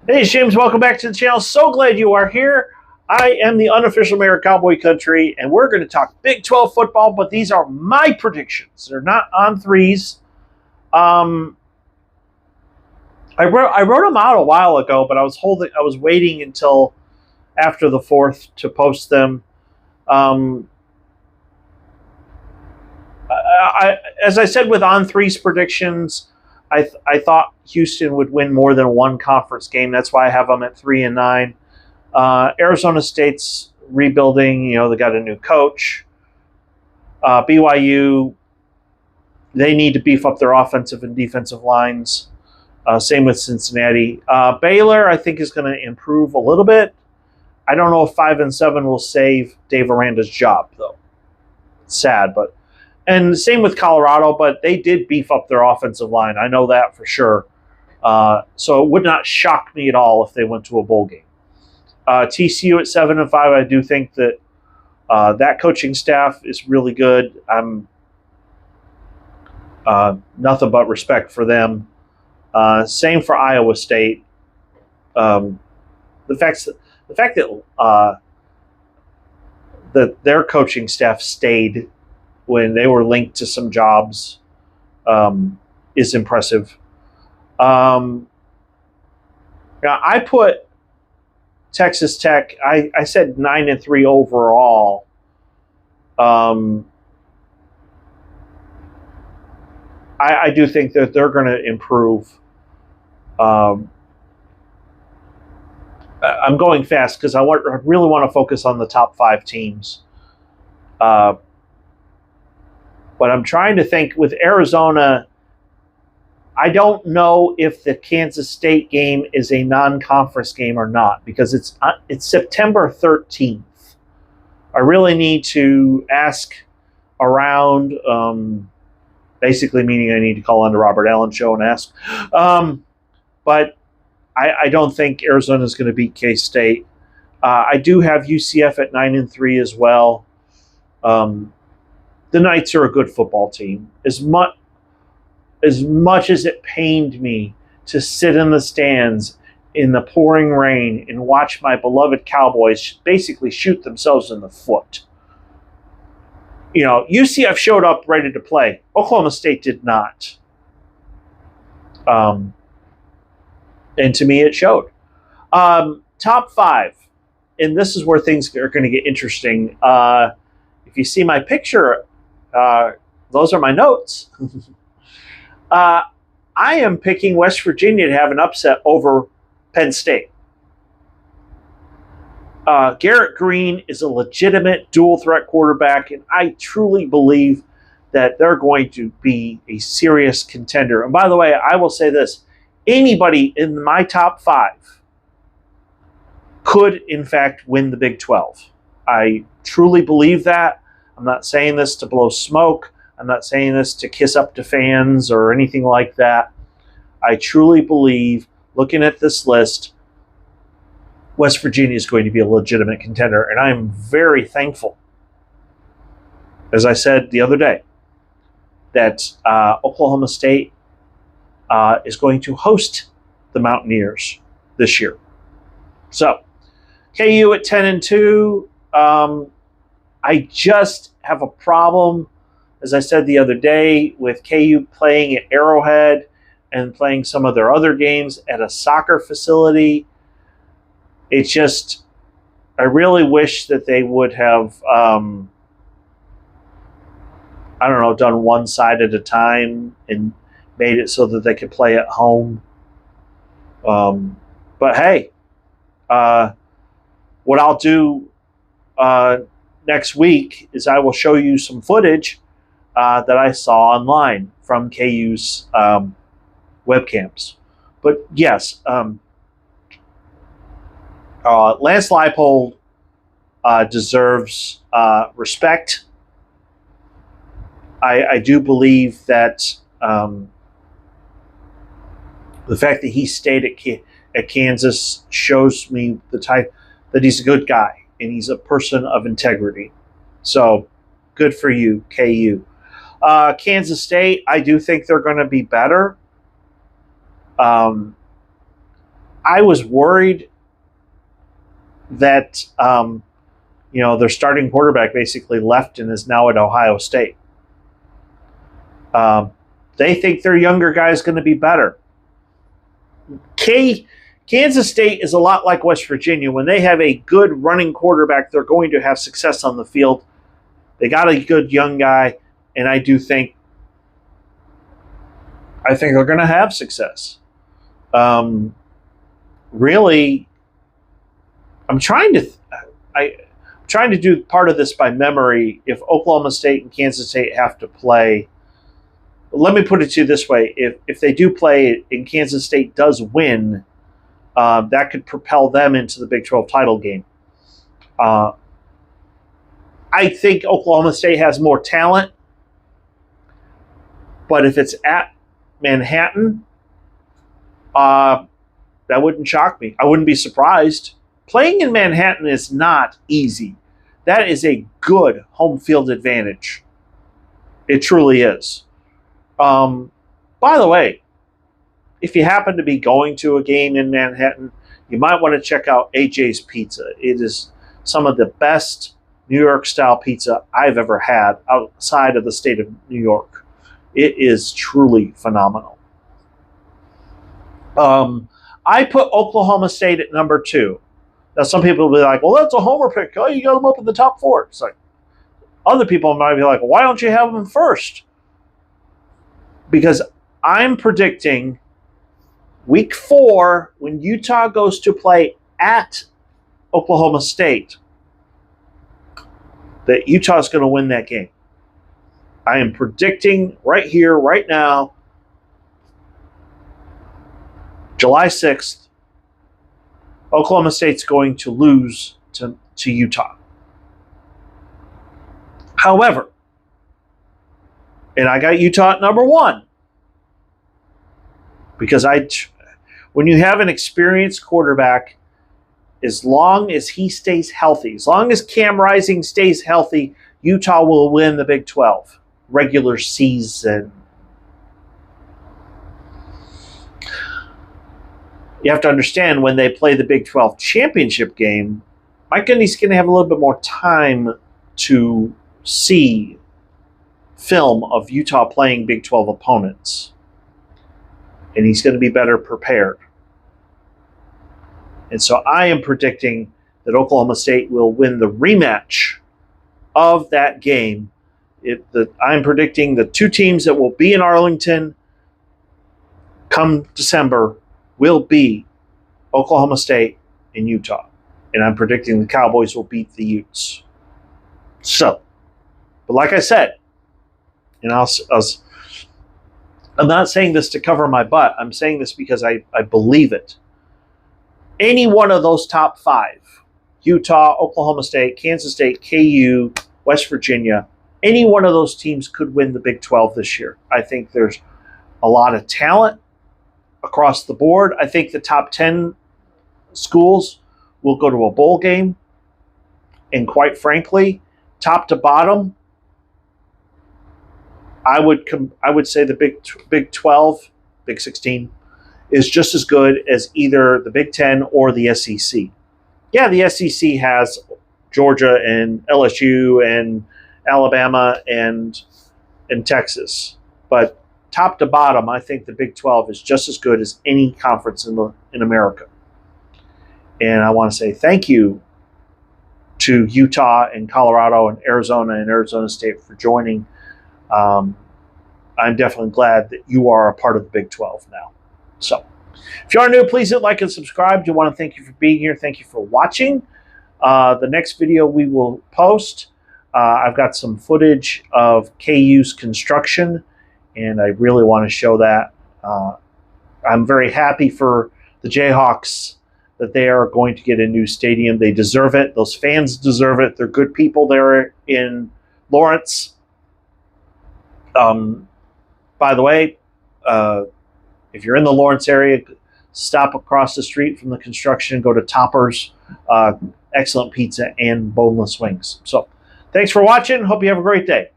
Hey, James, welcome back to the channel. So glad you are here. I am the unofficial mayor of Cowboy Country, and we're going to talk Big 12 football, but these are my predictions. They're not on threes. I wrote them out a while ago, but I was waiting until after the 4th to post them. As I said with on threes predictions, I thought Houston would win more than one conference game. That's why I have them at 3-9. Arizona State's rebuilding. They got a new coach. BYU, they need to beef up their offensive and defensive lines. Same with Cincinnati. Baylor, I think, is going to improve a little bit. I don't know if 5-7 will save Dave Aranda's job, though. It's sad, but. And same with Colorado, but they did beef up their offensive line. I know that for sure. So it would not shock me at all if they went to a bowl game. TCU at 7-5, I do think that that coaching staff is really good. I'm nothing but respect for them. Same for Iowa State. The fact that their coaching staff stayed when they were linked to some jobs is impressive. Now I put Texas Tech, I said 9-3 overall. I do think that they're going to improve. I'm going fast because I really want to focus on the top 5 teams. But I'm trying to think with Arizona, I don't know if the Kansas State game is a non-conference game or not because it's September 13th. I really need to ask around, basically meaning I need to call on the Robert Allen show and ask. But I don't think Arizona is going to beat K-State. I do have UCF at 9-3 as well. The Knights are a good football team. As much as it pained me to sit in the stands in the pouring rain and watch my beloved Cowboys basically shoot themselves in the foot. UCF showed up ready to play. Oklahoma State did not. And to me, it showed. Top 5. And this is where things are going to get interesting. If you see my picture, those are my notes. I am picking West Virginia to have an upset over Penn State. Garrett Green is a legitimate dual-threat quarterback, and I truly believe that they're going to be a serious contender. And by the way, I will say this. Anybody in my top 5 could, in fact, win the Big 12. I truly believe that. I'm not saying this to blow smoke. I'm not saying this to kiss up to fans or anything like that. I truly believe, looking at this list, West Virginia is going to be a legitimate contender, and I am very thankful, as I said the other day, that Oklahoma State is going to host the Mountaineers this year. So, KU at 10-2. I just have a problem, as I said the other day, with KU playing at Arrowhead and playing some of their other games at a soccer facility. It's just, I really wish that they would have, done one side at a time and made it so that they could play at home. But hey, what I'll do next week is I will show you some footage that I saw online from KU's webcams. But yes, Lance Leipold deserves respect. I do believe that the fact that he stayed at Kansas shows me the type that he's a good guy and he's a person of integrity. So good for you, KU. Kansas State, I do think they're going to be better. I was worried that their starting quarterback basically left and is now at Ohio State. They think their younger guy is going to be better. Kansas State is a lot like West Virginia. When they have a good running quarterback, they're going to have success on the field. They got a good young guy, and I think they're going to have success. Really, I'm trying to do part of this by memory. If Oklahoma State and Kansas State have to play, let me put it to you this way: if they do play and Kansas State does win, that could propel them into the Big 12 title game. I think Oklahoma State has more talent, but if it's at Manhattan, that wouldn't shock me. I wouldn't be surprised. Playing in Manhattan is not easy. That is a good home field advantage. It truly is. By the way, if you happen to be going to a game in Manhattan, you might want to check out AJ's Pizza. It is some of the best New York-style pizza I've ever had outside of the state of New York. It is truly phenomenal. I put Oklahoma State at number 2. Now, some people will be like, well, that's a homer pick. Oh, you got them up in the top 4. It's like, other people might be like, why don't you have them first? Because I'm predicting week 4, when Utah goes to play at Oklahoma State, that Utah is going to win that game. I am predicting right here, right now, July 6th, Oklahoma State's going to lose to Utah. However, and I got Utah at number 1, because when you have an experienced quarterback, as long as he stays healthy, as long as Cam Rising stays healthy, Utah will win the Big 12 regular season. You have to understand, when they play the Big 12 championship game, Mike Gundy's going to have a little bit more time to see film of Utah playing Big 12 opponents. And he's going to be better prepared. And so I am predicting that Oklahoma State will win the rematch of that game. I'm predicting the 2 teams that will be in Arlington come December will be Oklahoma State and Utah. And I'm predicting the Cowboys will beat the Utes. So, but like I said, and I'm not saying this to cover my butt. I'm saying this because I believe it. Any one of those top 5, Utah, Oklahoma State, Kansas State, KU, West Virginia, any one of those teams could win the Big 12 this year. I think there's a lot of talent across the board. I think the top 10 schools will go to a bowl game. And quite frankly, top to bottom, I would say the Big 12, Big 16 is just as good as either the Big 10 or the SEC. Yeah, the SEC has Georgia and LSU and Alabama and Texas. But top to bottom, I think the Big 12 is just as good as any conference in America. And I want to say thank you to Utah and Colorado and Arizona State for joining. I'm definitely glad that you are a part of the Big 12 now. So, if you are new, please hit like and subscribe. I want to thank you for being here. Thank you for watching. The next video we will post, I've got some footage of KU's construction, and I really want to show that. I'm very happy for the Jayhawks that they are going to get a new stadium. They deserve it. Those fans deserve it. They're good people there in Lawrence. By the way, if you're in the Lawrence area, stop across the street from the construction, go to Topper's, excellent pizza and boneless wings. So thanks for watching. Hope you have a great day.